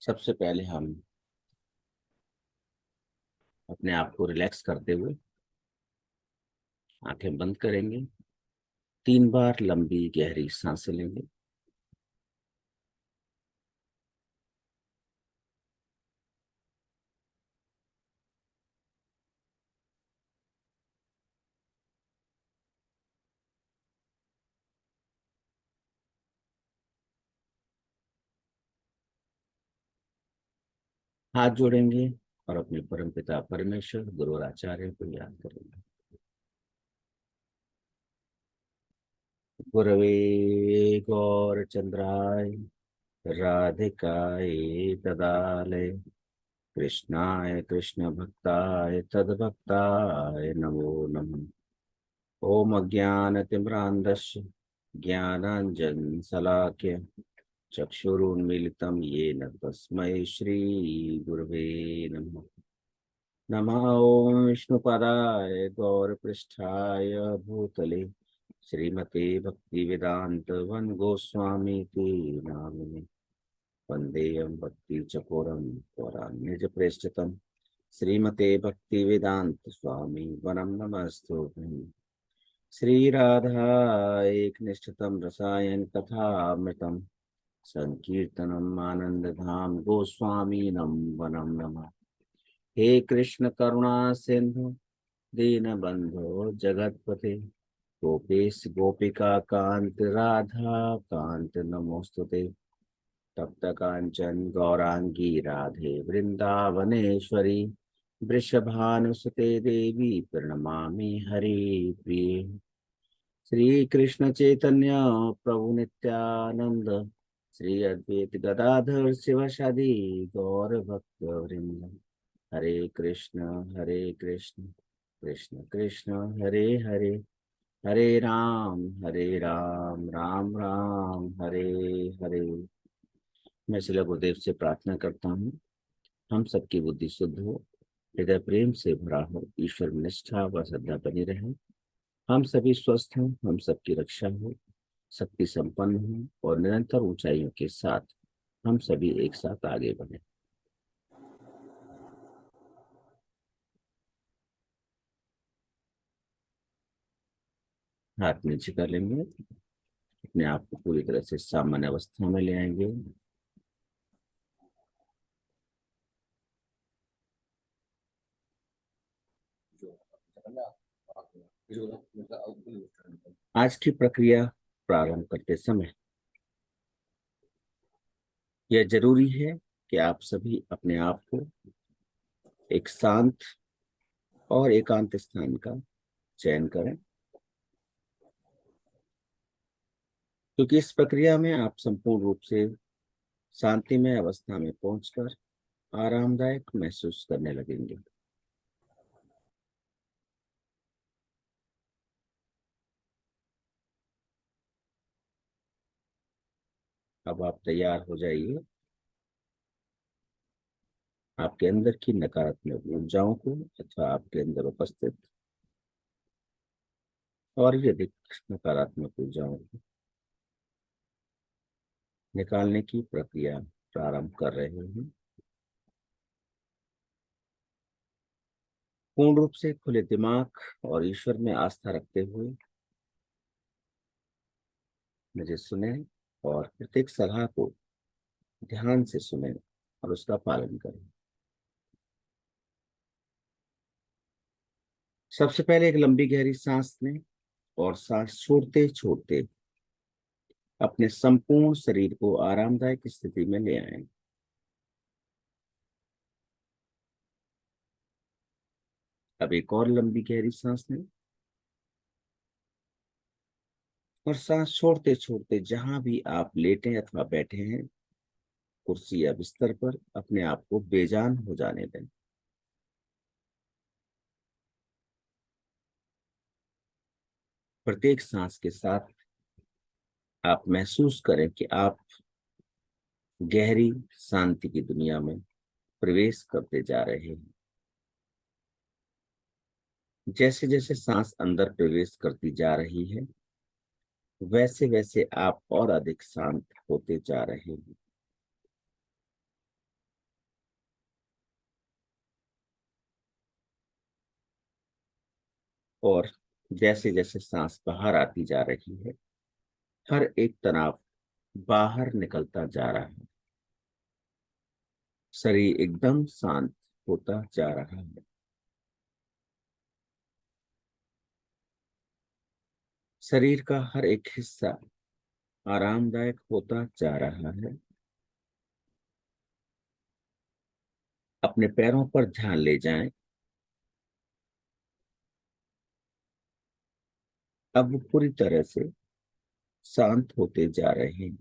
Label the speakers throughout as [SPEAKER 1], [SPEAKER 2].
[SPEAKER 1] सबसे पहले हम अपने आप को रिलैक्स करते हुए आंखें बंद करेंगे। 3 बार लंबी गहरी सांसें लेंगे। हाथ जोड़ेंगे और अपने परमपिता परमेश्वर गुरु और आचार्य को याद करेंगे। गुरवे गौरचंद्राय राधिकाय तदालय कृष्णाय कृष्ण भक्ताय तद्भक्ताय नमो नमः। ओम अज्ञानतिम्रान्धस्य ज्ञानाञ्जनशलाकया चक्षुरुन्मीलितं येन तस्मै श्रीगुरवे नमः। नमः ओं विष्णुपदाय गौरपृष्ठाय भूतले श्रीमते भक्तिवेदांत वन गोस्वामी ते नामिने। वन्देयं भक्तिचकोरं त्वरान्निजप्रेष्ठितं श्रीमते भक्तिवेदांत स्वामी वनं नमस्तुभ्यं। श्रीराधा एकनिष्ठितं रसायन कथामृतं संकीर्तनम् आनन्दधाम गोस्वामीनं वनं नमः। हे कृष्ण करुणा सिंधु दीनबंधो जगतपते गोपेश गोपिका कांत राधा कांत नमोस्तुते। तप्त कांचन गौरांगी राधे वृंदावनेश्वरी वृषभानुसुते देवी प्रणमामि हरि प्रिये। श्री कृष्ण चैतन्य प्रभु नित्यानंद श्री अद्वैत गदाधर शिवशादी गौर भक्त वृंद। हरे कृष्ण कृष्ण कृष्ण हरे हरे हरे राम राम राम हरे हरे। मैं श्रील गुरुदेव से प्रार्थना करता हूँ हम सबकी बुद्धि शुद्ध हो, हृदय प्रेम से भरा हो, ईश्वर में निष्ठा व श्रद्धा बनी रहे, हम सभी स्वस्थ हों, हम सबकी रक्षा हो, शक्ति संपन्न हो और निरंतर ऊंचाइयों के साथ हम सभी एक साथ आगे बढ़े। हाथ नीचे कर लेंगे, अपने आप को पूरी तरह से सामान्य अवस्था में ले आएंगे। आज की प्रक्रिया प्रारंभ करते समय यह जरूरी है कि आप सभी अपने आप को एक शांत और एकांत स्थान का चयन करें, क्योंकि इस प्रक्रिया में आप संपूर्ण रूप से शांतिमय अवस्था में पहुंचकर आरामदायक महसूस करने लगेंगे। अब आप तैयार हो जाइए आपके अंदर की नकारात्मक ऊर्जाओं को अथवा आपके अंदर उपस्थित और भी अधिक नकारात्मक ऊर्जाओं को निकालने की प्रक्रिया प्रारंभ कर रहे हैं। पूर्ण रूप से खुले दिमाग और ईश्वर में आस्था रखते हुए मुझे सुने और प्रत्येक सलाह को ध्यान से सुने और उसका पालन करें। सबसे पहले एक लंबी गहरी सांस लें और सांस छोड़ते छोड़ते अपने संपूर्ण शरीर को आरामदायक स्थिति में ले आएं। अब एक और लंबी गहरी सांस लें और सांस छोड़ते छोड़ते जहां भी आप लेटे अथवा बैठे हैं, कुर्सी या बिस्तर पर, अपने आप को बेजान हो जाने दें। प्रत्येक सांस के साथ आप महसूस करें कि आप गहरी शांति की दुनिया में प्रवेश करते जा रहे हैं। जैसे जैसे सांस अंदर प्रवेश करती जा रही है, वैसे वैसे आप और अधिक शांत होते जा रहे हैं। और जैसे जैसे सांस बाहर आती जा रही है, हर एक तनाव बाहर निकलता जा रहा है। शरीर एकदम शांत होता जा रहा है। शरीर का हर एक हिस्सा आरामदायक होता जा रहा है। अपने पैरों पर ध्यान ले जाएं। अब वो पूरी तरह से शांत होते जा रहे हैं।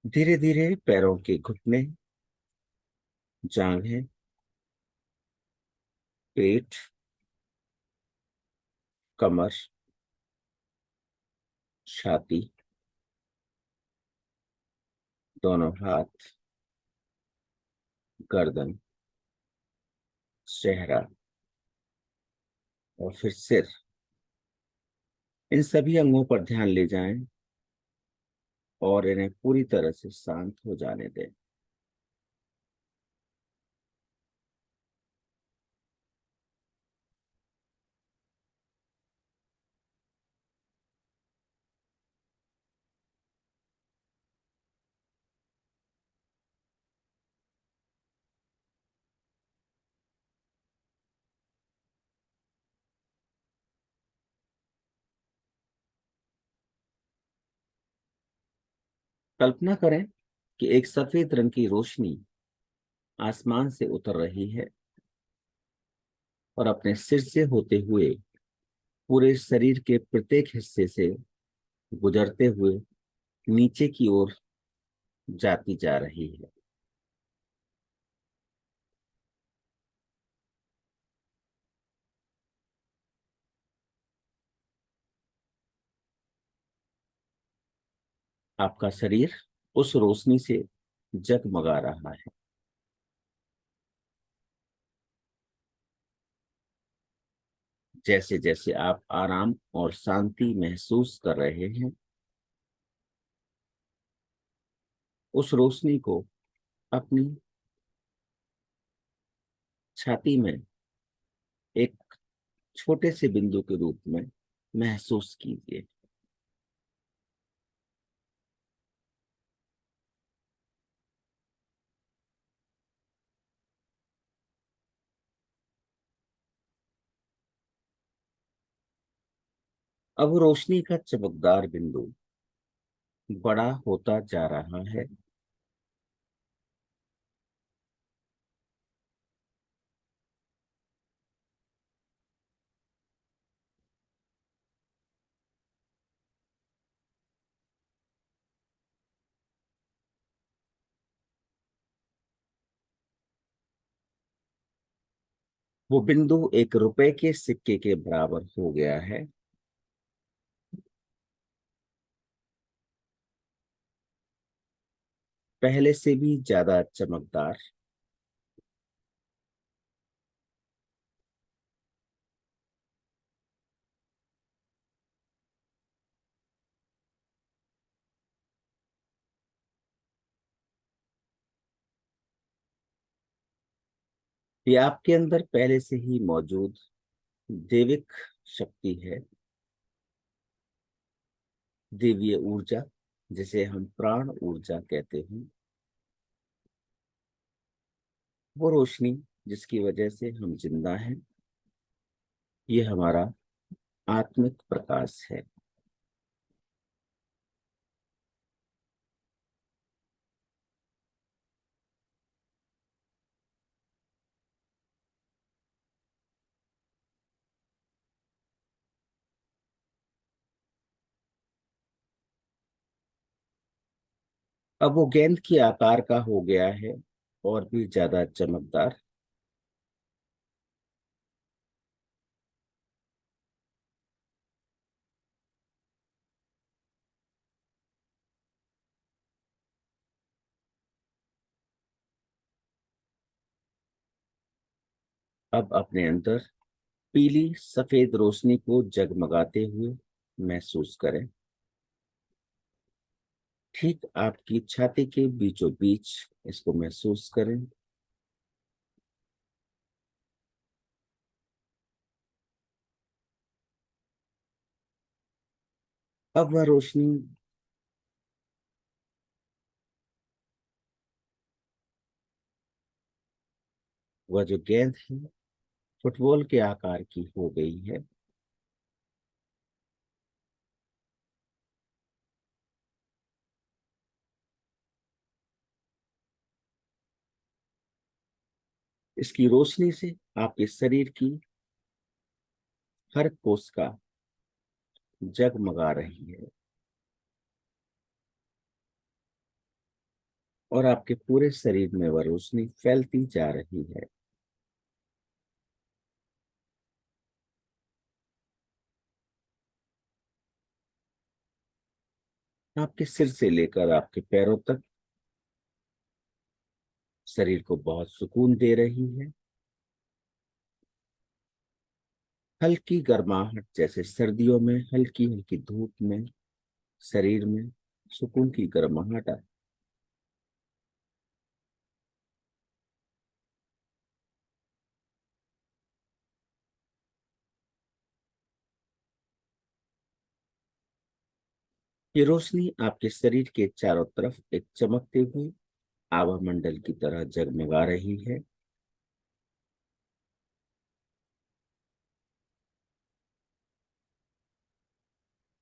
[SPEAKER 1] धीरे धीरे पैरों के घुटने, जांघें, पेट, कमर, छाती, दोनों हाथ, गर्दन, चेहरा और फिर सिर, इन सभी अंगों पर ध्यान ले जाएं और इन्हें पूरी तरह से शांत हो जाने दें। कल्पना करें कि एक सफेद रंग की रोशनी आसमान से उतर रही है और अपने सिर से होते हुए पूरे शरीर के प्रत्येक हिस्से से गुजरते हुए नीचे की ओर जाती जा रही है। आपका शरीर उस रोशनी से जगमगा रहा है। जैसे जैसे आप आराम और शांति महसूस कर रहे हैं, उस रोशनी को अपनी छाती में एक छोटे से बिंदु के रूप में महसूस कीजिए। अब रोशनी का चमकदार बिंदु बड़ा होता जा रहा है। वो बिंदु एक रुपए के सिक्के के बराबर हो गया है। पहले से भी ज्यादा चमकदार। ये आपके अंदर पहले से ही मौजूद दैविक शक्ति है, दिव्य ऊर्जा, जिसे हम प्राण ऊर्जा कहते हैं। वो रोशनी जिसकी वजह से हम जिंदा हैं, ये हमारा आत्मिक प्रकाश है। अब वो गेंद की आकार का हो गया है और भी ज्यादा चमकदार। अब अपने अंदर पीली सफेद रोशनी को जगमगाते हुए महसूस करें। ठीक आपकी छाती के बीचों बीच इसको महसूस करें। अब वह रोशनी वह जो गेंद है फुटबॉल के आकार की हो गई है। इसकी रोशनी से आपके शरीर की हर कोशिका जगमगा रही है और आपके पूरे शरीर में वह रोशनी फैलती जा रही है। आपके सिर से लेकर आपके पैरों तक शरीर को बहुत सुकून दे रही है। हल्की गर्माहट, जैसे सर्दियों में हल्की हल्की धूप में शरीर में सुकून की गर्माहट आती। ये रोशनी आपके शरीर के चारों तरफ एक चमकते हुए आभा मंडल की तरह जगमगा रही है।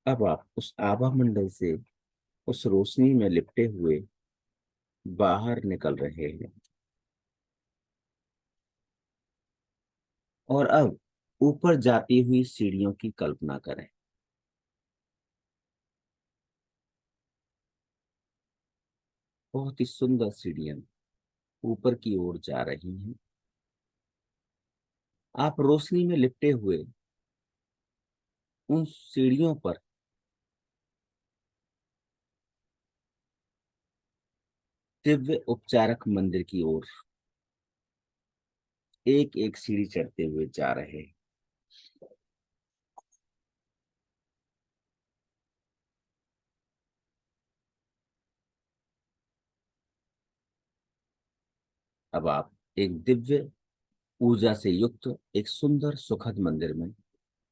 [SPEAKER 1] अब आप उस आभा मंडल से, उस रोशनी में लिपटे हुए बाहर निकल रहे हैं। और अब ऊपर जाती हुई सीढ़ियों की कल्पना करें। बहुत ही सुंदर सीढ़ियां ऊपर की ओर जा रही हैं। आप रोशनी में लिपटे हुए उन सीढ़ियों पर दिव्य उपचारक मंदिर की ओर एक एक सीढ़ी चढ़ते हुए जा रहे हैं। अब आप एक दिव्य ऊर्जा से युक्त एक सुंदर सुखद मंदिर में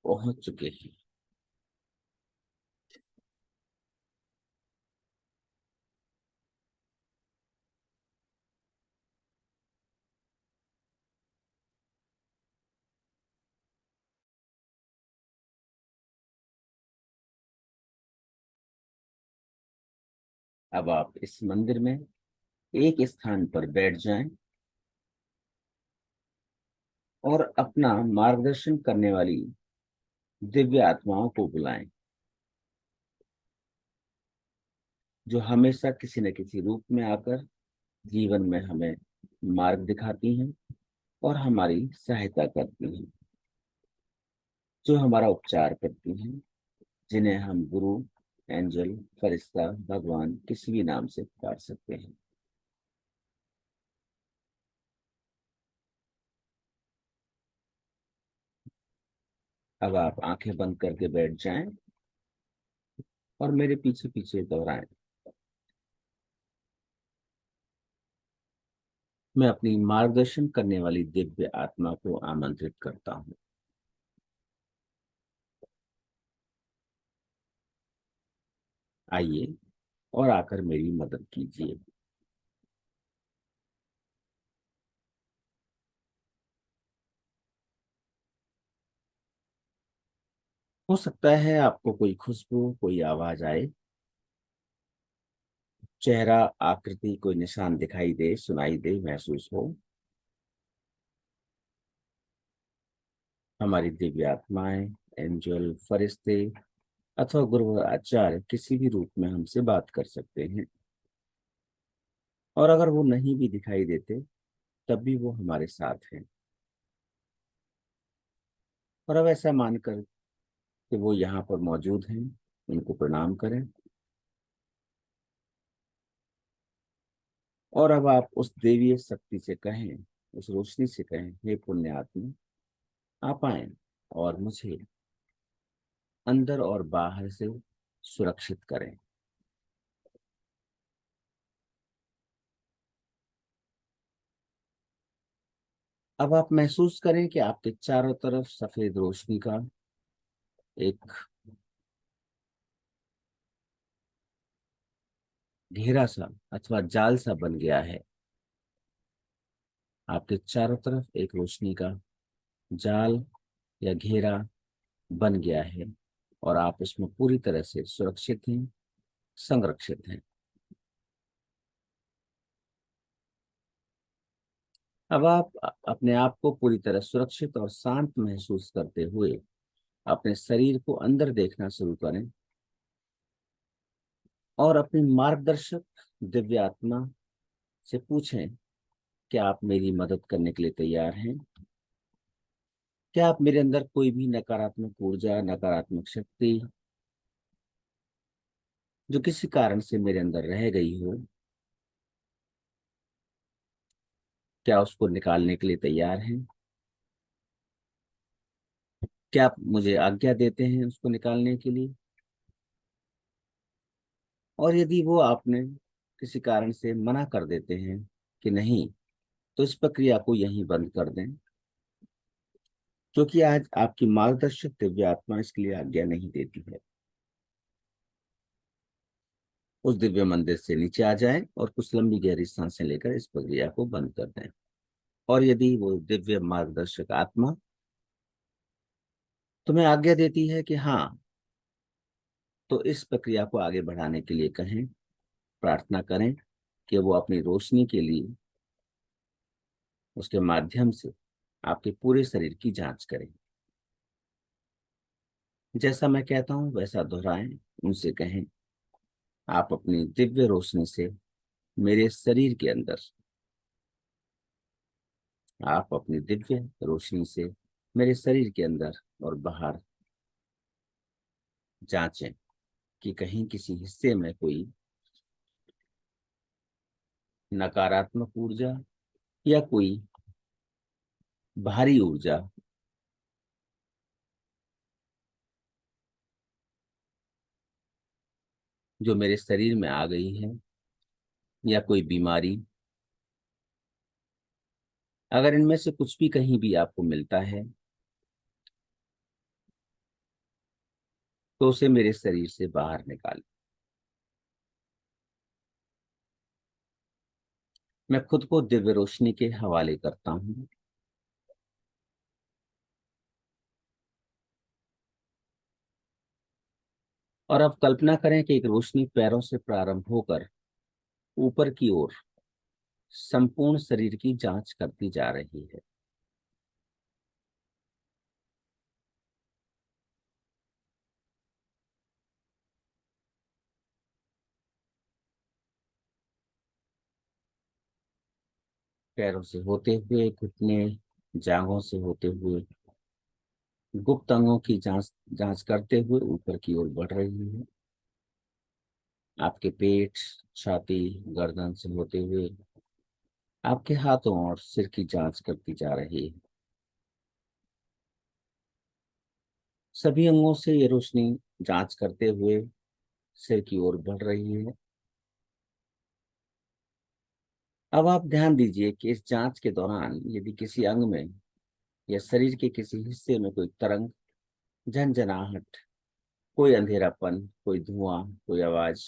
[SPEAKER 1] पहुंच चुके हैं। अब आप इस मंदिर में एक स्थान पर बैठ जाएं और अपना मार्गदर्शन करने वाली दिव्य आत्माओं को बुलाएं, जो हमेशा किसी न किसी रूप में आकर जीवन में हमें मार्ग दिखाती हैं और हमारी सहायता करती हैं, जो हमारा उपचार करती हैं, जिन्हें हम गुरु, एंजल, फरिश्ता, भगवान किसी भी नाम से पुकार सकते हैं। अब आप आंखें बंद करके बैठ जाएं और मेरे पीछे पीछे दोहराएं। मैं अपनी मार्गदर्शन करने वाली दिव्य आत्मा को आमंत्रित करता हूँ। आइए और आकर मेरी मदद कीजिए। हो सकता है आपको कोई खुशबू, कोई आवाज आए, चेहरा, आकृति, कोई निशान दिखाई दे, सुनाई दे, महसूस हो। हमारी दिव्य आत्माएं, एंजल, फरिश्ते अथवा गुरु आचार्य किसी भी रूप में हमसे बात कर सकते हैं। और अगर वो नहीं भी दिखाई देते तब भी वो हमारे साथ हैं। और अब ऐसा मानकर कि वो यहाँ पर मौजूद हैं, उनको प्रणाम करें। और अब आप उस देवीय शक्ति से कहें, उस रोशनी से कहें, हे पुण्य आत्मा, आप आए और मुझे अंदर और बाहर से सुरक्षित करें। अब आप महसूस करें कि आपके चारों तरफ सफेद रोशनी का एक घेरा सा अथवा जाल सा बन गया है। आपके चारों तरफ एक रोशनी का जाल या घेरा बन गया है और आप उसमें पूरी तरह से सुरक्षित हैं, संरक्षित हैं। अब आप अपने आप को पूरी तरह सुरक्षित और शांत महसूस करते हुए अपने शरीर को अंदर देखना शुरू करें और अपनी मार्गदर्शक दिव्य आत्मा से पूछें, क्या आप मेरी मदद करने के लिए तैयार हैं? क्या आप मेरे अंदर कोई भी नकारात्मक ऊर्जा, नकारात्मक शक्ति जो किसी कारण से मेरे अंदर रह गई हो, क्या उसको निकालने के लिए तैयार हैं? क्या आप मुझे आज्ञा देते हैं उसको निकालने के लिए? और यदि वो आपने किसी कारण से मना कर देते हैं कि नहीं, तो इस प्रक्रिया को यहीं बंद कर दें, क्योंकि आज आपकी मार्गदर्शक दिव्य आत्मा इसके लिए आज्ञा नहीं देती है। उस दिव्य मंदिर से नीचे आ जाएं और कुछ लंबी गहरी सांसें लेकर इस प्रक्रिया को बंद कर दें। और यदि वो दिव्य मार्गदर्शक आत्मा तुम्हें आज्ञा देती है कि हाँ, तो इस प्रक्रिया को आगे बढ़ाने के लिए कहें, प्रार्थना करें कि वो अपनी रोशनी के लिए उसके माध्यम से आपके पूरे शरीर की जांच करें। जैसा मैं कहता हूं वैसा दोहराएं, उनसे कहें, आप अपनी दिव्य रोशनी से मेरे शरीर के अंदर, आप अपनी दिव्य रोशनी से मेरे शरीर के अंदर और बाहर जांचें कि कहीं किसी हिस्से में कोई नकारात्मक ऊर्जा या कोई भारी ऊर्जा जो मेरे शरीर में आ गई है, या कोई बीमारी, अगर इनमें से कुछ भी कहीं भी आपको मिलता है तो उसे मेरे शरीर से बाहर निकालें। मैं खुद को दिव्य रोशनी के हवाले करता हूँ। और अब कल्पना करें कि एक रोशनी पैरों से प्रारंभ होकर ऊपर की ओर संपूर्ण शरीर की जांच करती जा रही है। पैरों से होते हुए घुटने, जांघों से होते हुए गुप्त अंगों की जांच जांच करते हुए ऊपर की ओर बढ़ रही है। आपके पेट, छाती, गर्दन से होते हुए आपके हाथों और सिर की जांच करती जा रही है। सभी अंगों से ये रोशनी जांच करते हुए सिर की ओर बढ़ रही है। अब आप ध्यान दीजिए कि इस जांच के दौरान यदि किसी अंग में या शरीर के किसी हिस्से में कोई तरंग, झंझनाहट, कोई अंधेरापन, कोई धुआं, कोई आवाज,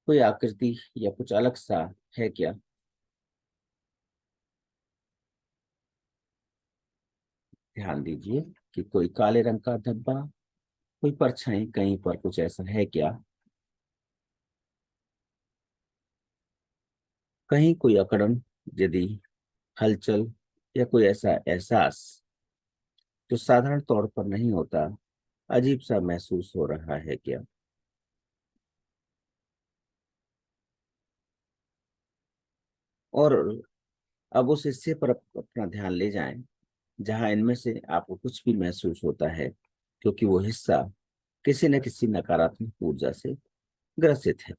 [SPEAKER 1] कोई आकृति या कुछ अलग सा है क्या? ध्यान दीजिए कि कोई काले रंग का धब्बा, कोई परछाई कहीं पर, कुछ ऐसा है क्या? कहीं कोई अकड़न, यदि हलचल या कोई ऐसा एहसास जो साधारण तौर पर नहीं होता, अजीब सा महसूस हो रहा है क्या? और अब उस हिस्से पर अपना ध्यान ले जाएं जहां इनमें से आपको कुछ भी महसूस होता है, क्योंकि वो हिस्सा किसी न किसी नकारात्मक ऊर्जा से ग्रसित है।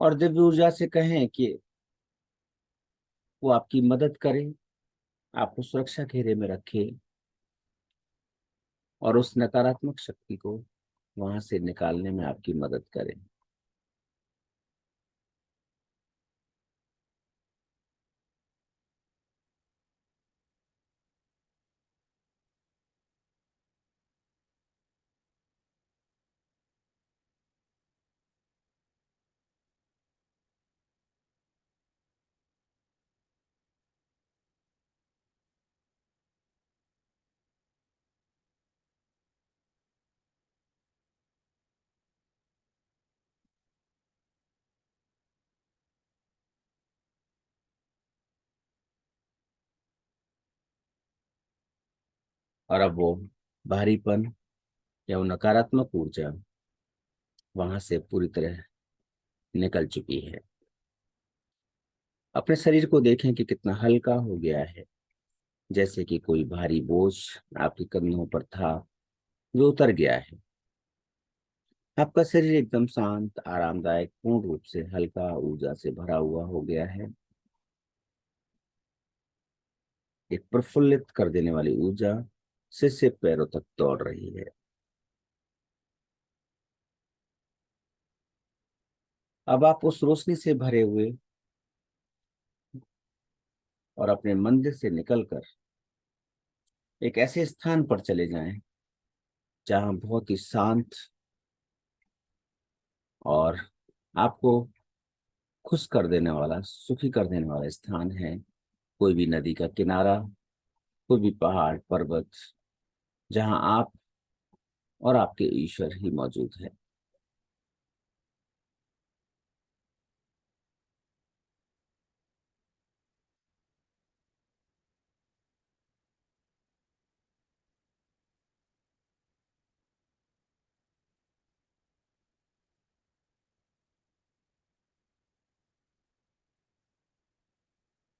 [SPEAKER 1] और दिव्य ऊर्जा से कहें कि वो आपकी मदद करे, आपको सुरक्षा घेरे में रखे और उस नकारात्मक शक्ति को वहां से निकालने में आपकी मदद करे। और अब वो भारीपन या वो नकारात्मक ऊर्जा वहां से पूरी तरह निकल चुकी है। अपने शरीर को देखें कि कितना हल्का हो गया है, जैसे कि कोई भारी बोझ आपके कंधों पर था जो उतर गया है। आपका शरीर एकदम शांत, आरामदायक, पूर्ण रूप से हल्का ऊर्जा से भरा हुआ हो गया है। एक प्रफुल्लित कर देने वाली ऊर्जा सिर से पैरों तक दौड़ रही है। अब आप उस रोशनी से भरे हुए और अपने मंदिर से निकलकर एक ऐसे स्थान पर चले जाएं जहां बहुत ही शांत और आपको खुश कर देने वाला, सुखी कर देने वाला स्थान है। कोई भी नदी का किनारा, कोई भी पहाड़ पर्वत, जहां आप और आपके ईश्वर ही मौजूद है।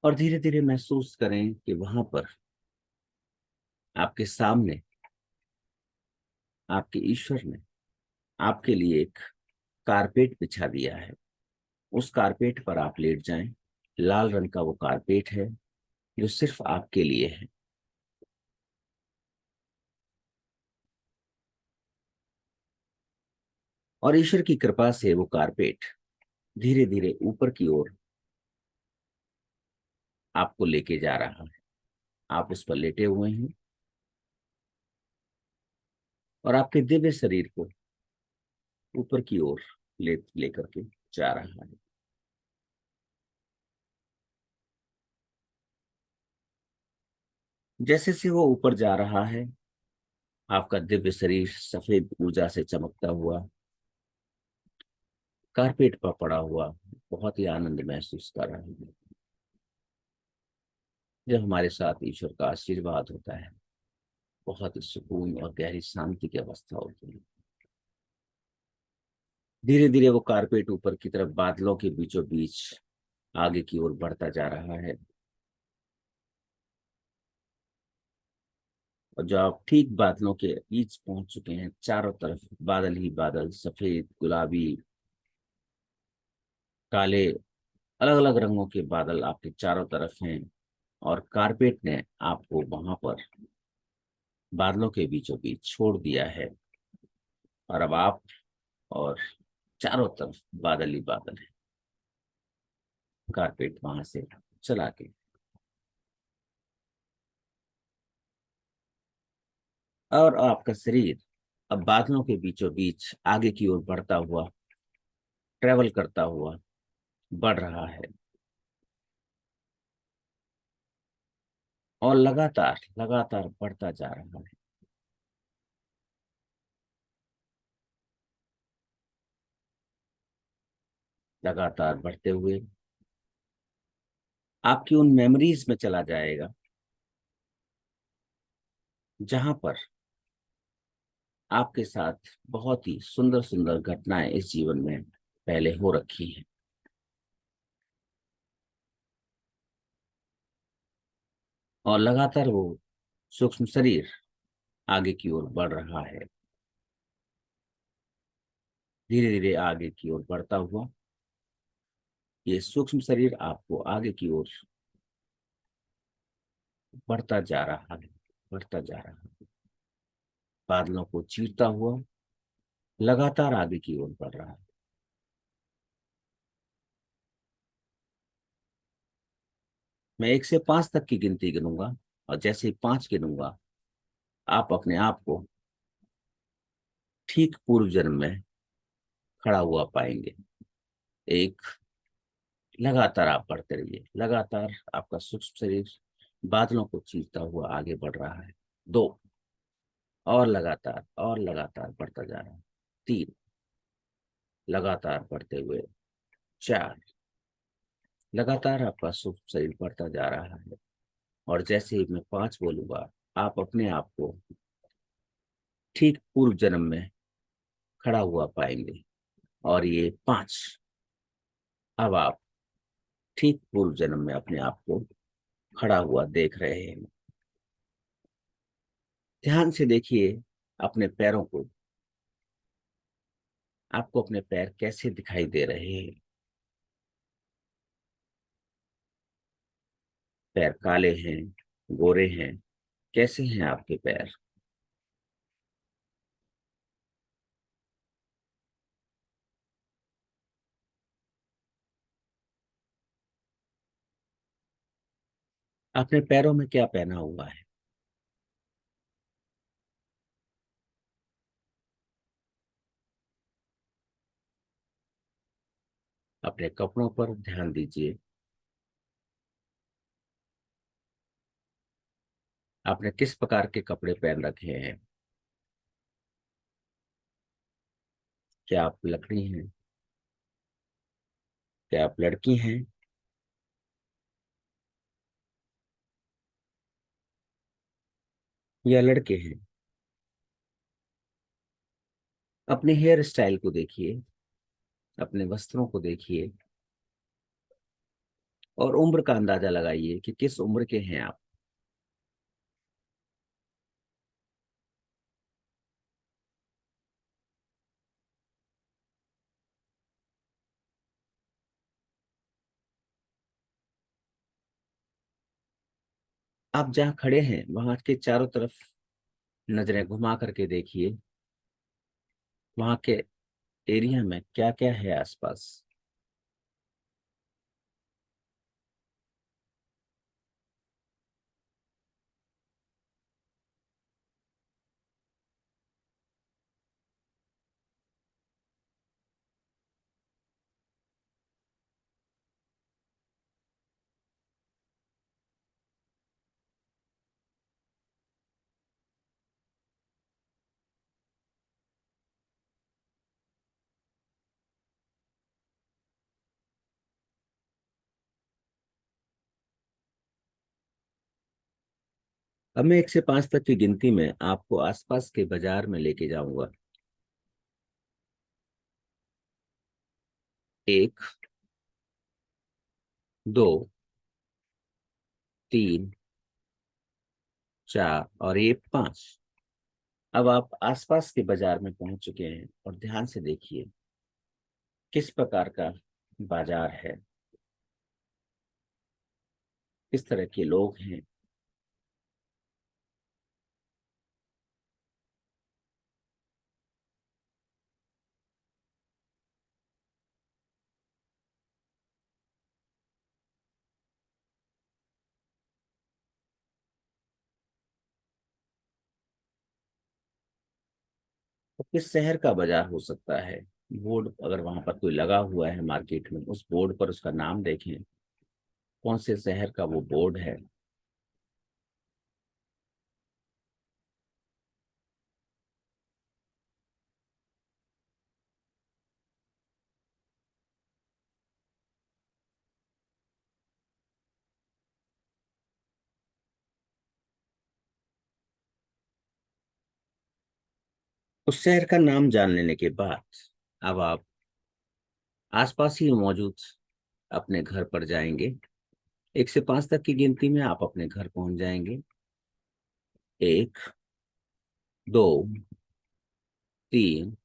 [SPEAKER 1] और धीरे धीरे महसूस करें कि वहां पर आपके सामने आपके ईश्वर ने आपके लिए एक कारपेट बिछा दिया है। उस कारपेट पर आप लेट जाएं। लाल रंग का वो कारपेट है जो सिर्फ आपके लिए है। और ईश्वर की कृपा से वो कारपेट धीरे धीरे ऊपर की ओर आपको लेके जा रहा है। आप उस पर लेटे हुए हैं और आपके दिव्य शरीर को ऊपर की ओर ले लेकर के जा रहा है। जैसे से वो ऊपर जा रहा है, आपका दिव्य शरीर सफेद ऊर्जा से चमकता हुआ कारपेट पर पड़ा हुआ बहुत ही आनंद महसूस कर रहा है। जब हमारे साथ ईश्वर का आशीर्वाद होता है, बहुत ही सुकून और गहरी शांति की अवस्था होती है। धीरे धीरे वो कारपेट ऊपर की तरफ बादलों के बीचों बीच आगे की ओर बढ़ता जा रहा है। और जब आप ठीक बादलों के बीच पहुंच चुके हैं, चारों तरफ बादल ही बादल, सफेद, गुलाबी, काले, अलग अलग रंगों के बादल आपके चारों तरफ हैं। और कारपेट ने आपको वहां पर बादलों के बीचों बीच छोड़ दिया है। और अब आप और चारों तरफ बादल ही बादल है। कारपेट वहां से चला के और आपका शरीर अब बादलों के बीचों बीच आगे की ओर बढ़ता हुआ, ट्रेवल करता हुआ बढ़ रहा है। और लगातार लगातार बढ़ता जा रहा है। लगातार बढ़ते हुए आपकी उन मेमोरीज में चला जाएगा जहां पर आपके साथ बहुत ही सुंदर सुंदर घटनाएं इस जीवन में पहले हो रखी हैं। और लगातार वो सूक्ष्म शरीर आगे की ओर बढ़ रहा है। धीरे धीरे आगे की ओर बढ़ता हुआ ये सूक्ष्म शरीर आपको आगे की ओर बढ़ता जा रहा है, बढ़ता जा रहा है। बादलों को चीरता हुआ लगातार आगे की ओर बढ़ रहा है। मैं 1 से 5 तक की गिनती गिनूंगा, और जैसे ही 5 गिनूंगा आप अपने आप को ठीक पूर्व जन्म में खड़ा हुआ पाएंगे। एक, लगातार आप बढ़ते रहिए। लगातार आपका सूक्ष्म शरीर बादलों को चीरता हुआ आगे बढ़ रहा है। 2, और लगातार बढ़ता जा रहा है। 3, लगातार बढ़ते हुए। 4, लगातार आपका सूक्ष्म शरीर बढ़ता जा रहा है। और जैसे ही मैं 5 बोलूंगा आप अपने आप को ठीक पूर्व जन्म में खड़ा हुआ पाएंगे। और ये 5, अब आप ठीक पूर्व जन्म में अपने आप को खड़ा हुआ देख रहे हैं। ध्यान से देखिए अपने पैरों को। आपको अपने पैर कैसे दिखाई दे रहे हैं? पैर काले हैं, गोरे हैं, कैसे हैं आपके पैर? आपने पैरों में क्या पहना हुआ है? अपने कपड़ों पर ध्यान दीजिए। आपने किस प्रकार के कपड़े पहन रखे हैं? क्या आप लड़की हैं? क्या आप लड़की हैं या लड़के हैं? अपने हेयर स्टाइल को देखिए, अपने वस्त्रों को देखिए और उम्र का अंदाजा लगाइए कि किस उम्र के हैं आप। आप जहाँ खड़े हैं वहां के चारों तरफ नजरें घुमा करके देखिए, वहां के एरिया में क्या क्या है आसपास। अब मैं 1 से 5 तक की गिनती में आपको आसपास के बाजार में लेके जाऊंगा। 1, 2, 3, 4 और ये 5। अब आप आसपास के बाजार में पहुंच चुके हैं और ध्यान से देखिए किस प्रकार का बाजार है, किस तरह के लोग हैं। तो किस शहर का बाजार हो सकता है? बोर्ड अगर वहां पर कोई लगा हुआ है मार्केट में, उस बोर्ड पर उसका नाम देखें। कौन से शहर का वो बोर्ड है? उस शहर का नाम जान लेने के बाद अब आप आसपास ही मौजूद अपने घर पर जाएंगे। 1 से 5 तक की गिनती में आप अपने घर पहुंच जाएंगे। 1, 2, 3,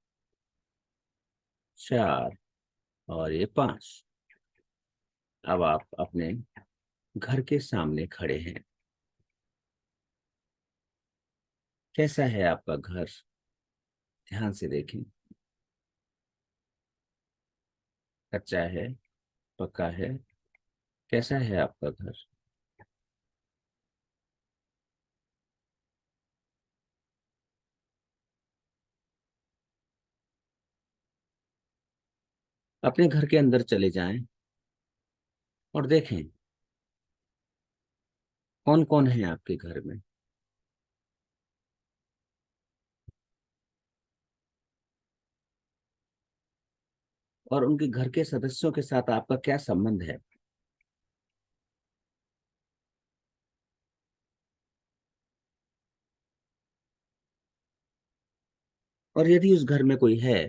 [SPEAKER 1] 4 और ये 5। अब आप अपने घर के सामने खड़े हैं। कैसा है आपका घर? ध्यान से देखें। कच्चा है, पक्का है, कैसा है आपका घर? अपने घर के अंदर चले जाएं और देखें कौन कौन है आपके घर में। और उनके घर के सदस्यों के साथ आपका क्या संबंध है? और यदि उस घर में कोई है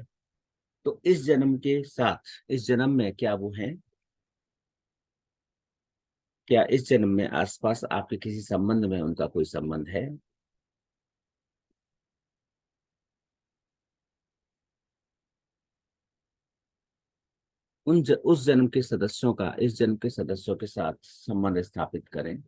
[SPEAKER 1] तो इस जन्म के साथ इस जन्म में क्या वो है? क्या इस जन्म में आसपास आपके किसी संबंध में उनका कोई संबंध है? उस जन्म के सदस्यों का इस जन्म के सदस्यों के साथ संबंध स्थापित करें।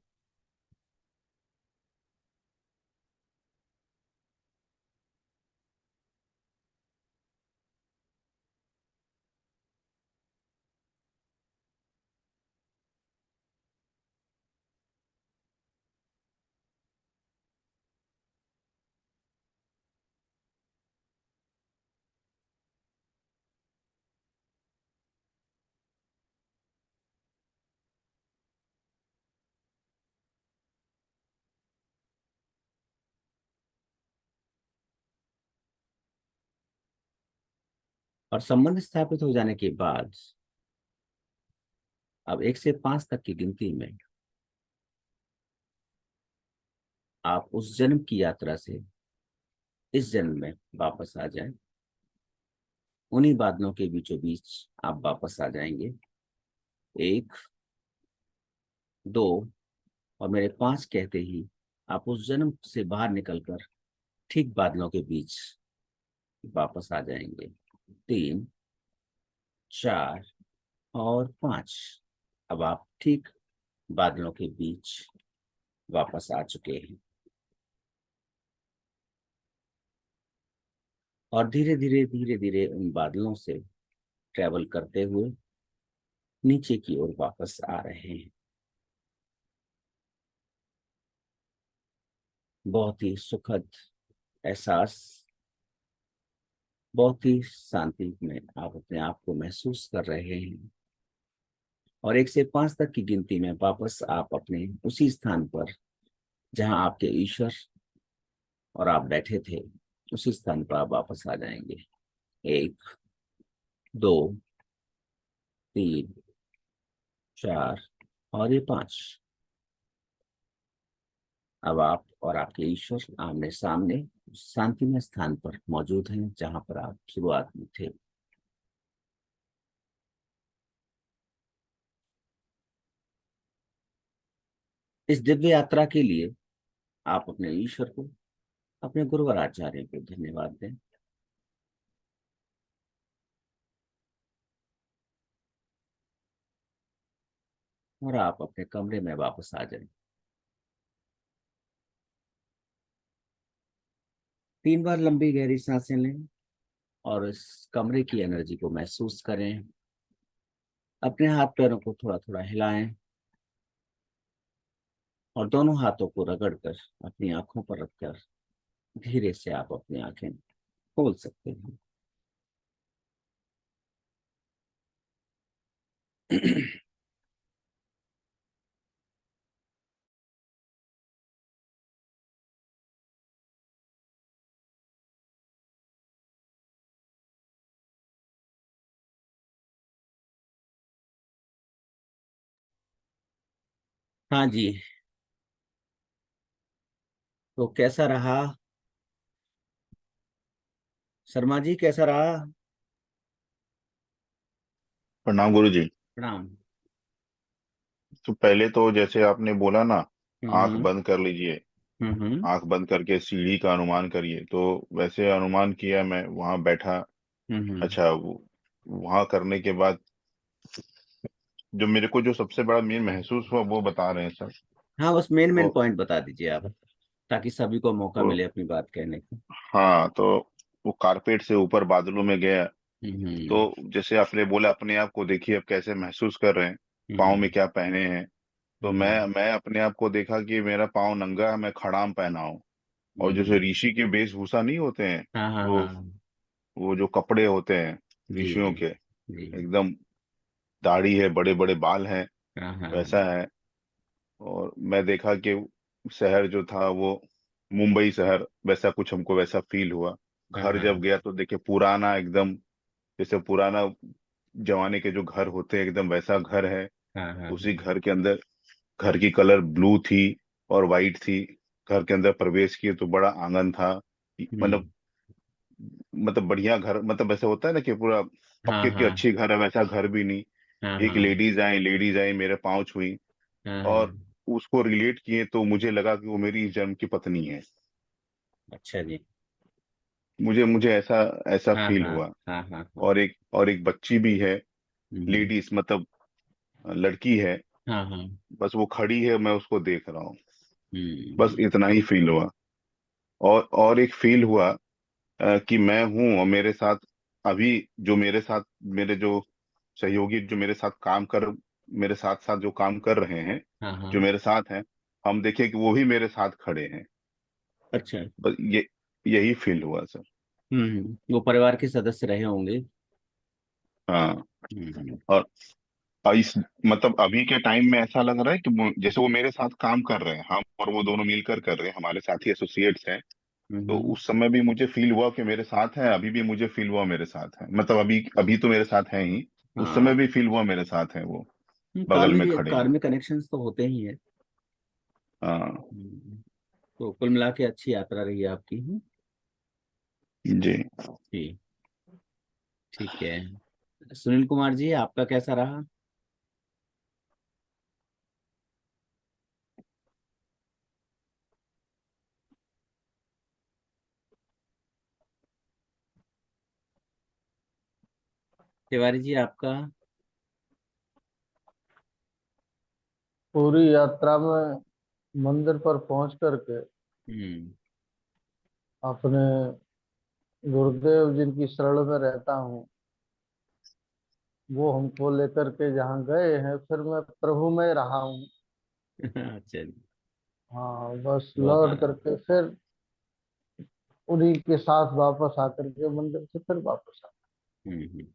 [SPEAKER 1] और संबंध स्थापित हो जाने के बाद अब 1 से 5 तक की गिनती में आप उस जन्म की यात्रा से इस जन्म में वापस आ जाएं। उन्हीं बादलों के बीचों बीच आप वापस आ जाएंगे। 1, 2 और मेरे 5 कहते ही आप उस जन्म से बाहर निकलकर ठीक बादलों के बीच वापस आ जाएंगे। 3, 4 और 5। अब आप ठीक बादलों के बीच वापस आ चुके हैं। और धीरे धीरे धीरे धीरे उन बादलों से ट्रेवल करते हुए नीचे की ओर वापस आ रहे हैं। बहुत ही सुखद एहसास, बहुत ही शांति में आप अपने आप को महसूस कर रहे हैं। और 1 से 5 तक की गिनती में वापस आप अपने उसी स्थान पर जहां आपके ईश्वर और आप बैठे थे उसी स्थान पर आप वापस आ जाएंगे। 1, 2, 3, 4 और ये 5। अब आप और आपके ईश्वर आमने सामने शांतिमय स्थान पर मौजूद हैं जहां पर आप शुरुआत में थे। इस दिव्य यात्रा के लिए आप अपने ईश्वर को, अपने गुरुवर आचार्य को धन्यवाद दें। और आप अपने कमरे में वापस आ जाएं। 3 बार लंबी गहरी सांसें लें और इस कमरे की एनर्जी को महसूस करें। अपने हाथ पैरों को थोड़ा थोड़ा हिलाएं और दोनों हाथों को रगड़कर अपनी आंखों पर रखकर धीरे से आप अपनी आंखें खोल सकते हैं। हाँ जी। तो कैसा रहा शर्मा जी, कैसा रहा?
[SPEAKER 2] प्रणाम गुरु जी।
[SPEAKER 1] प्रणाम।
[SPEAKER 2] तो पहले तो जैसे आपने बोला ना, आंख
[SPEAKER 1] हम्म।
[SPEAKER 2] बंद कर लीजिए,
[SPEAKER 1] हम्म।
[SPEAKER 2] आंख बंद करके सीढ़ी का अनुमान करिए, तो वैसे अनुमान किया, मैं वहां बैठा।
[SPEAKER 1] हम्म।
[SPEAKER 2] अच्छा, वहां करने के बाद जो मेरे को जो सबसे बड़ा मेन महसूस हुआ वो बता रहे हैं सर।
[SPEAKER 1] हाँ, बस मेन
[SPEAKER 2] तो
[SPEAKER 1] मेन पॉइंट बता दीजिए आप, ताकि सभी को मौका
[SPEAKER 2] तो
[SPEAKER 1] मिले अपनी बात कहने का।
[SPEAKER 2] हाँ, तो वो कारपेट से ऊपर बादलों में गया।
[SPEAKER 1] हम्म।
[SPEAKER 2] तो जैसे आपने बोला, अपने आप को देखिए, आप कैसे महसूस कर रहे हैं, पाँव में
[SPEAKER 1] हम्म।
[SPEAKER 2] क्या पहने हैं। तो
[SPEAKER 1] हम्म।
[SPEAKER 2] मैं अपने आप को देखा कि मेरा पाँव नंगा है, मैं खड़ाम पहना हूँ। और जैसे
[SPEAKER 1] हम्म।
[SPEAKER 2] ऋषि के वेशभूषा नहीं होते हैं,
[SPEAKER 1] हाँ हाँ
[SPEAKER 2] वो
[SPEAKER 1] हाँ।
[SPEAKER 2] वो जो कपड़े होते हैं
[SPEAKER 1] जी
[SPEAKER 2] ऋषियों
[SPEAKER 1] जी
[SPEAKER 2] के,
[SPEAKER 1] जी।
[SPEAKER 2] एकदम दाढ़ी है, बड़े बड़े बाल हैं,
[SPEAKER 1] हाँ हाँ
[SPEAKER 2] वैसा है। और मैं देखा कि शहर जो था वो मुंबई शहर, वैसा कुछ हमको वैसा फील हुआ।
[SPEAKER 1] हाँ
[SPEAKER 2] घर जब
[SPEAKER 1] हाँ
[SPEAKER 2] गया तो देखे पुराना एकदम, जैसे पुराना जमाने के जो घर होते हैं एकदम वैसा घर है।
[SPEAKER 1] हाँ हाँ
[SPEAKER 2] उसी
[SPEAKER 1] हाँ।
[SPEAKER 2] घर के अंदर, घर की कलर ब्लू थी और वाइट थी। घर के अंदर प्रवेश किए तो बड़ा आंगन था,
[SPEAKER 1] हम्म।
[SPEAKER 2] मतलब मतलब बढ़िया घर, मतलब ऐसा होता है ना कि पूरा
[SPEAKER 1] हाँ
[SPEAKER 2] पक्के की
[SPEAKER 1] हाँ
[SPEAKER 2] अच्छी घर है, वैसा घर भी नहीं।
[SPEAKER 1] हाँ
[SPEAKER 2] एक
[SPEAKER 1] हाँ
[SPEAKER 2] लेडीज आई मेरे पाँव छुई,
[SPEAKER 1] हाँ
[SPEAKER 2] और
[SPEAKER 1] हाँ।
[SPEAKER 2] उसको रिलेट किए तो मुझे लगा कि वो मेरी इस जन्म की पत्नी है।
[SPEAKER 1] अच्छा जी।
[SPEAKER 2] मुझे मुझे ऐसा ऐसा
[SPEAKER 1] हाँ
[SPEAKER 2] फील
[SPEAKER 1] हाँ
[SPEAKER 2] हुआ।
[SPEAKER 1] हाँ हाँ
[SPEAKER 2] और
[SPEAKER 1] हाँ।
[SPEAKER 2] एक बच्ची भी है,
[SPEAKER 1] हम्म,
[SPEAKER 2] लेडीज मतलब लड़की है।
[SPEAKER 1] हाँ हाँ।
[SPEAKER 2] बस वो खड़ी है, मैं उसको देख रहा हूँ। बस
[SPEAKER 1] हम्म,
[SPEAKER 2] इतना ही फील हुआ। और एक फील हुआ कि मैं हूँ, और मेरे साथ अभी जो मेरे साथ मेरे जो सहयोगी जो मेरे साथ साथ जो काम कर रहे हैं,
[SPEAKER 1] हाँ हाँ।
[SPEAKER 2] जो मेरे साथ हैं, हम देखें कि वो भी मेरे साथ खड़े हैं।
[SPEAKER 1] अच्छा।
[SPEAKER 2] बस यही फील हुआ सर।
[SPEAKER 1] वो परिवार के सदस्य रहे होंगे।
[SPEAKER 2] हाँ।
[SPEAKER 1] हम्म
[SPEAKER 2] और इस मतलब अभी के टाइम में ऐसा लग रहा है कि जैसे वो मेरे साथ काम कर रहे हैं, हम और वो दोनों मिलकर कर रहे हैं, हमारे साथी एसोसिएट्स हैं। तो
[SPEAKER 1] हम्म।
[SPEAKER 2] उस समय भी मुझे फील हुआ कि मेरे साथ है, अभी भी मुझे फील हुआ मेरे साथ है, मतलब अभी अभी तो मेरे साथ है ही। उस समय
[SPEAKER 1] हाँ।
[SPEAKER 2] भी फील हुआ मेरे साथ है वो, बगल में खड़े हैं।
[SPEAKER 1] कार्मिक कनेक्शंस तो होते ही हैं।
[SPEAKER 2] हाँ
[SPEAKER 1] हम्म, तो कुल मिला के अच्छी यात्रा रही आपकी।
[SPEAKER 2] जी।
[SPEAKER 1] जी। ठीक है। सुनील कुमार जी, आपका कैसा रहा? तिवारी जी, आपका?
[SPEAKER 3] पूरी यात्रा में मंदिर पर पहुंच करके
[SPEAKER 1] हम्म।
[SPEAKER 3] अपने गुरुदेव जिनकी शरण में रहता हूँ, वो हमको लेकर के जहाँ गए हैं, फिर मैं प्रभु में रहा हूँ।
[SPEAKER 1] अच्छा जी।
[SPEAKER 3] हाँ, बस
[SPEAKER 1] बहुत
[SPEAKER 3] लौट
[SPEAKER 1] आनंद।
[SPEAKER 3] करके फिर उन्हीं के साथ वापस आकर के मंदिर से फिर वापस आ।
[SPEAKER 1] हम्म।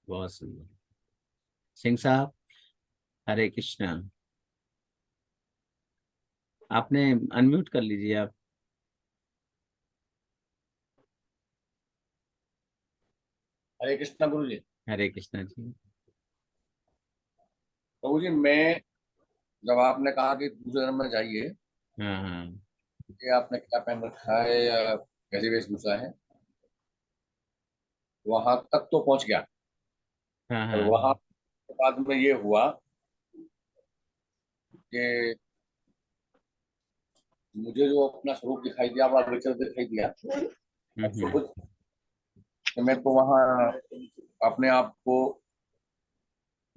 [SPEAKER 1] बहुत सुंदर। सिंह साहब, हरे कृष्णा। आपने अनम्यूट कर लीजिए आप।
[SPEAKER 4] हरे कृष्णा गुरु जी।
[SPEAKER 1] हरे कृष्णा जी।
[SPEAKER 4] प्रभु जी, मैं जब आपने कहा कि दूसरे जन्म में जाइए,
[SPEAKER 1] हाँ हाँ
[SPEAKER 4] कि आपने क्या पहन रखा है या कैसी वेशभूषा है, वहां तक तो पहुंच गया।
[SPEAKER 1] हाँ
[SPEAKER 4] और
[SPEAKER 1] हाँ।
[SPEAKER 4] वहां के बाद में ये हुआ कि मुझे जो अपना स्वरूप दिखाई दिया, बड़ा विचित्र दिखाई दिया,
[SPEAKER 1] हम्म।
[SPEAKER 4] अद्भुत। कि मैं तो वहां अपने आप को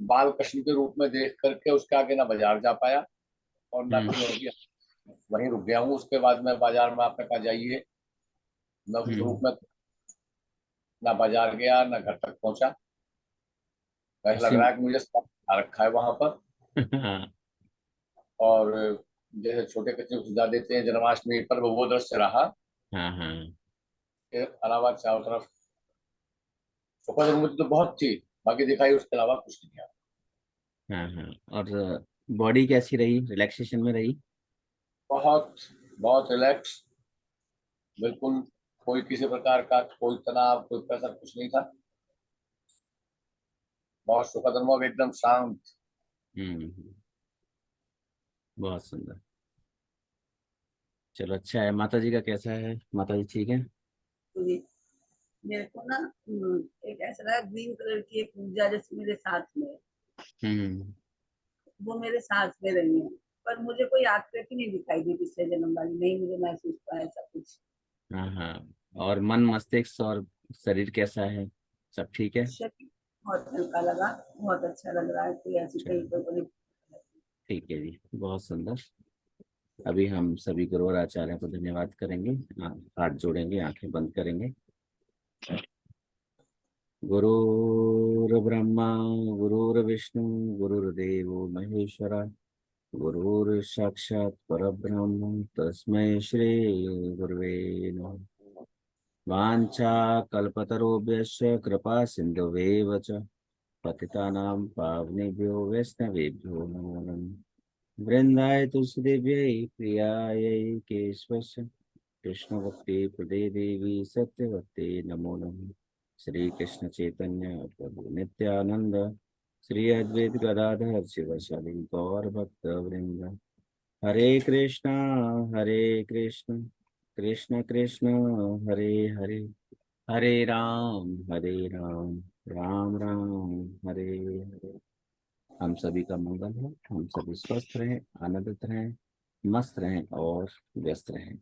[SPEAKER 4] बाल कृष्ण के रूप में देख करके उसके आगे ना बाजार जा पाया और ना
[SPEAKER 1] हम्म
[SPEAKER 4] कहीं और भी। वहीं रुक गया हूँ। उसके बाद में बाजार में आपने कहा जाइए, मैं उस
[SPEAKER 1] हम्म।
[SPEAKER 4] रूप में ना बाजार गया ना घर तक पहुंचा। ऐसा लग
[SPEAKER 1] सिंह।
[SPEAKER 4] रहा है कि मुझे सब खा रखा है वहां पर।
[SPEAKER 1] हाँ
[SPEAKER 4] और जैसे छोटे बच्चे को सजा देते हैं जन्माष्टमी पर, वो दृश्य रहा।
[SPEAKER 1] हाँ हाँ
[SPEAKER 4] के अलावा चारों तरफ सुपर मुझे तो बहुत थी, बाकी दिखाई उसके अलावा कुछ नहीं किया।
[SPEAKER 1] हाँ हाँ। और बॉडी कैसी रही, रिलैक्सेशन में रही?
[SPEAKER 4] बहुत बहुत रिलैक्स, बिल्कुल। कोई किसी प्रकार का कोई तनाव, कोई प्रेशर, कुछ नहीं था। बहुत सुखद अनुभव, एकदम शांत।
[SPEAKER 1] हम्म। बहुत सुंदर। चलो, अच्छा है। माता जी का कैसा है? माता जी ठीक है?
[SPEAKER 5] जी, मेरे को ना एक ऐसा लगा, ग्रीन कलर की एक ऊर्जा जैसे मेरे साथ में है।
[SPEAKER 1] हम्म।
[SPEAKER 5] वो मेरे साथ में रही है, पर मुझे कोई आकृति नहीं दिखाई दी पिछले जन्म वाली, नहीं मुझे महसूस हुआ ऐसा कुछ।
[SPEAKER 1] हाँ हाँ। और मन मस्तिष्क और शरीर कैसा है? सब ठीक है?
[SPEAKER 5] शरीर बहुत हल्का लगा, बहुत अच्छा लग रहा है, कोई ऐसी कहीं
[SPEAKER 1] चलो,
[SPEAKER 5] पर बड़ी।
[SPEAKER 1] ठीक है जी। बहुत सुंदर। अभी हम सभी गुरुवर आचार्य को धन्यवाद करेंगे। हाथ जोड़ेंगे, आंखें बंद करेंगे। गुरुर्ब्रह्मा गुरुर्विष्णु गुरुर्देवो महेश्वरा, गुरुर साक्षात् परब्रह्म तस्मै श्री गुरुवे नमः। वाञ्छाकल्पतरुभ्यश्च कृपा सिन्धुवेव च पतितानां पावनेभ्यो वैष्णवेभ्यो नमो नमः। वृन्दाय तुलसीदेव्यै प्रियायै केशवस्य कृष्णभक्ति प्रदे देवी सत्यभक्ति नमो नमः। श्री कृष्ण चैतन्य प्रभु नित्यानंद, श्री अद्वैत गदाधर शिवशरि गौर भक्त वृंद। हरे कृष्णा, हरे कृष्ण, कृष्ण कृष्ण हरे हरे, हरे राम राम राम हरे हरे। हम सभी का मंगल हो, हम सभी स्वस्थ रहें, आनंदित रहें, मस्त रहें और व्यस्त रहें।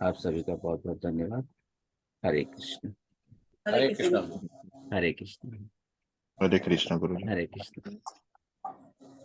[SPEAKER 1] आप सभी का बहुत बहुत धन्यवाद। हरे कृष्ण।
[SPEAKER 5] हरे
[SPEAKER 4] हरे
[SPEAKER 5] कृष्ण।
[SPEAKER 4] कृष्ण।
[SPEAKER 1] हरे कृष्ण।
[SPEAKER 2] हरे कृष्ण गुरु जी।
[SPEAKER 1] हरे कृष्ण।